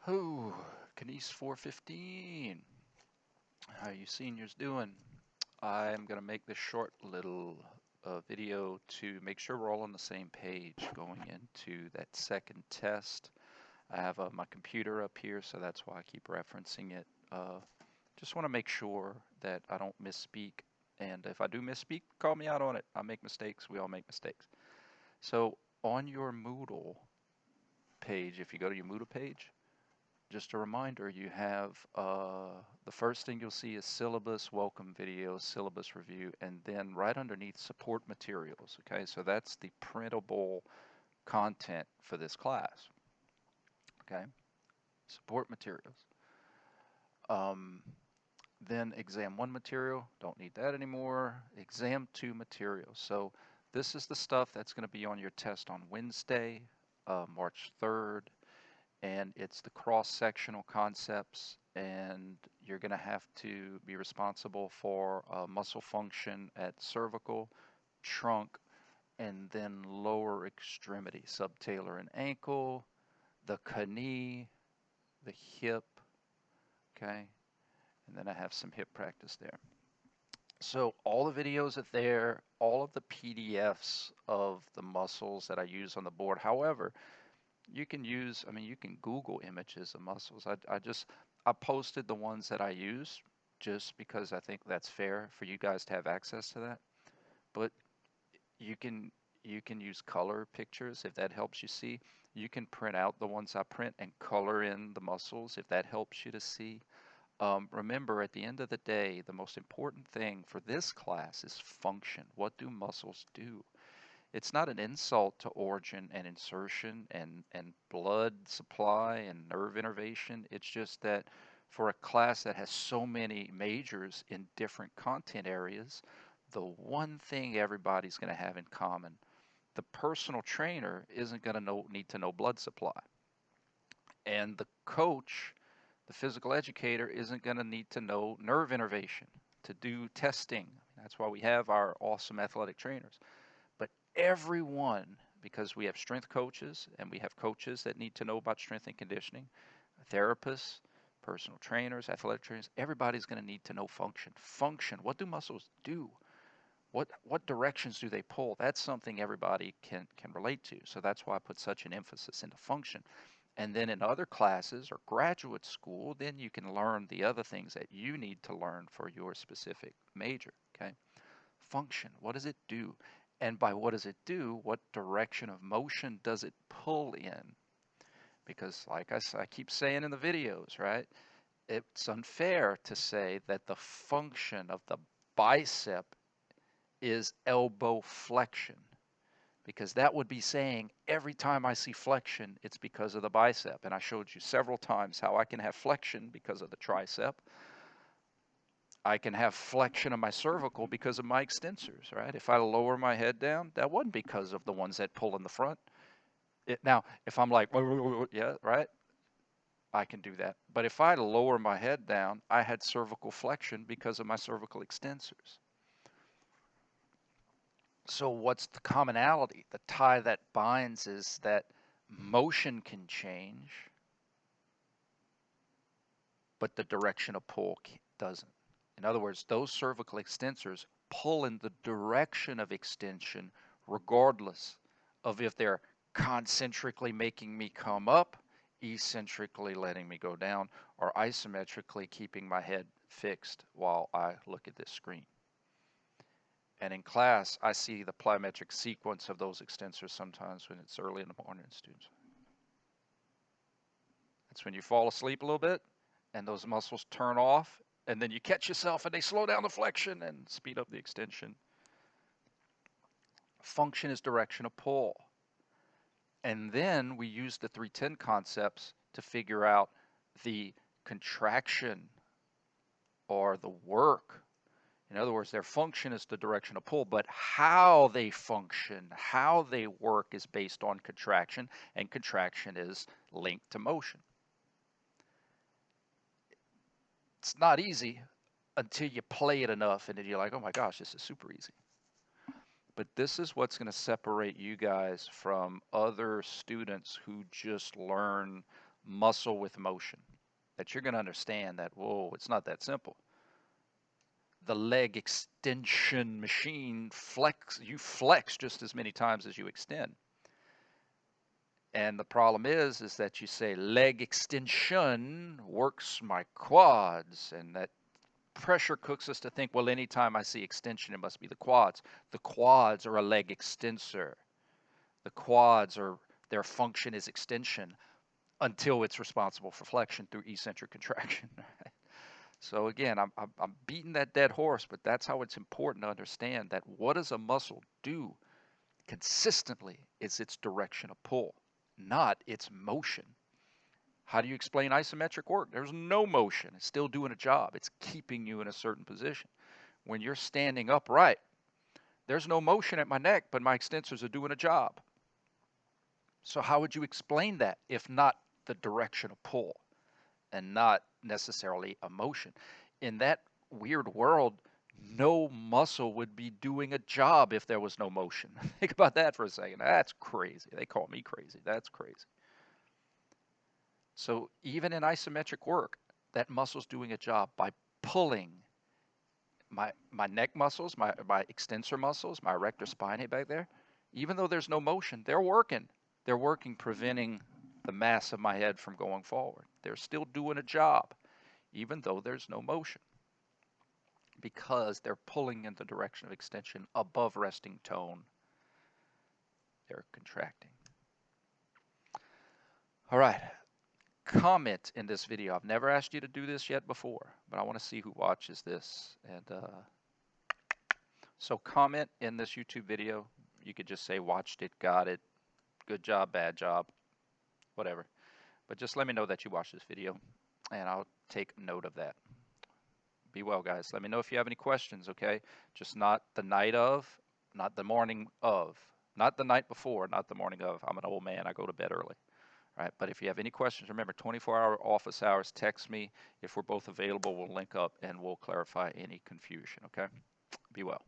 Oh, KNES 415. How you seniors doing? I'm going to make this short little video to make sure we're all on the same page going into that second test. I have my computer up here, so that's why I keep referencing it. Just want to make sure that I don't misspeak, and if I do misspeak, call me out on it. I make mistakes. We all make mistakes. So on your Moodle page, if you go to your Moodle page, just a reminder, you have the first thing you'll see is syllabus, welcome video, syllabus review, and then right underneath support materials. Okay, so that's the printable content for this class. Okay, support materials. Um, then exam 1 material, don't need that anymore. Exam 2 material. So this is the stuff that's going to be on your test on Wednesday, March 3rd. And it's the cross-sectional concepts, and you're going to have to be responsible for muscle function at cervical, trunk, and then lower extremity, subtalar and ankle, the knee, the hip, okay? And then I have some hip practice there. So all the videos are there, all of the PDFs of the muscles that I use on the board. However, you can use, you can Google images of muscles. I posted the ones that I use just because I think that's fair for you guys to have access to that. But you can use color pictures if that helps you see. You can print out the ones I print and color in the muscles if that helps you to see. Remember, at the end of the day, the most important thing for this class is function. What do muscles do? It's not an insult to origin and insertion and blood supply and nerve innervation. It's just that for a class that has so many majors in different content areas, the one thing everybody's going to have in common, the personal trainer isn't going to need to know blood supply. And the coach, the physical educator, isn't going to need to know nerve innervation to do testing. That's why we have our awesome athletic trainers. But everyone, because we have strength coaches and we have coaches that need to know about strength and conditioning, therapists, personal trainers, athletic trainers, everybody's going to need to know function. Function, what do muscles do? What directions do they pull? That's something everybody can relate to. So that's why I put such an emphasis into function. And then in other classes or graduate school, then you can learn the other things that you need to learn for your specific major, okay? Function, what does it do? And by what does it do, what direction of motion does it pull in? Because like I keep saying in the videos, right? It's unfair to say that the function of the bicep is elbow flexion, because that would be saying every time I see flexion, it's because of the bicep. And I showed you several times how I can have flexion because of the tricep. I can have flexion of my cervical because of my extensors, right? If I lower my head down, that wasn't because of the ones that pull in the front. Now, if I'm like, yeah, right, I can do that. But if I lower my head down, I had cervical flexion because of my cervical extensors. So what's the commonality? The tie that binds is that motion can change, but the direction of pull doesn't. In other words, those cervical extensors pull in the direction of extension regardless of if they're concentrically making me come up, eccentrically letting me go down, or isometrically keeping my head fixed while I look at this screen. And in class, I see the plyometric sequence of those extensors sometimes when it's early in the morning, students. That's when you fall asleep a little bit and those muscles turn off, and then you catch yourself and they slow down the flexion and speed up the extension. Function is direction of pull. And then we use the 310 concepts to figure out the contraction or the work. In other words, their function is the direction of pull, but how they function, how they work is based on contraction, and contraction is linked to motion. It's not easy until you play it enough and then you're like, oh my gosh, this is super easy. But this is what's going to separate you guys from other students who just learn muscle with motion, that you're going to understand that, whoa, it's not that simple. The leg extension machine you flex just as many times as you extend. And the problem is that you say leg extension works my quads, and that pressure cooks us to think, well, anytime I see extension, it must be the quads. The quads are a leg extensor. The quads their function is extension until it's responsible for flexion through eccentric contraction. So again, I'm beating that dead horse, but that's how it's important to understand that what does a muscle do consistently is its direction of pull, not its motion. How do you explain isometric work? There's no motion. It's still doing a job. It's keeping you in a certain position. When you're standing upright, there's no motion at my neck, but my extensors are doing a job. So how would you explain that if not the direction of pull and not necessarily a motion? In that weird world, no muscle would be doing a job if there was no motion. Think about that for a second. That's crazy. They call me crazy. That's crazy. So even in isometric work, that muscle's doing a job by pulling my neck muscles, my extensor muscles, my erector spinae back there. Even though there's no motion, they're working. They're working, preventing the mass of my head from going forward. They're still doing a job, even though there's no motion, because they're pulling in the direction of extension above resting tone. They're contracting. All right. Comment in this video. I've never asked you to do this yet before, but I want to see who watches this. And so comment in this YouTube video. You could just say watched it, got it, good job, bad job, whatever. But just let me know that you watched this video, and I'll take note of that. Be well, guys. Let me know if you have any questions, okay? Just not the night of, not the morning of, not the night before, not the morning of. I'm an old man. I go to bed early. All right, but if you have any questions, remember 24-hour office hours, text me. If we're both available, we'll link up and we'll clarify any confusion, okay? Be well.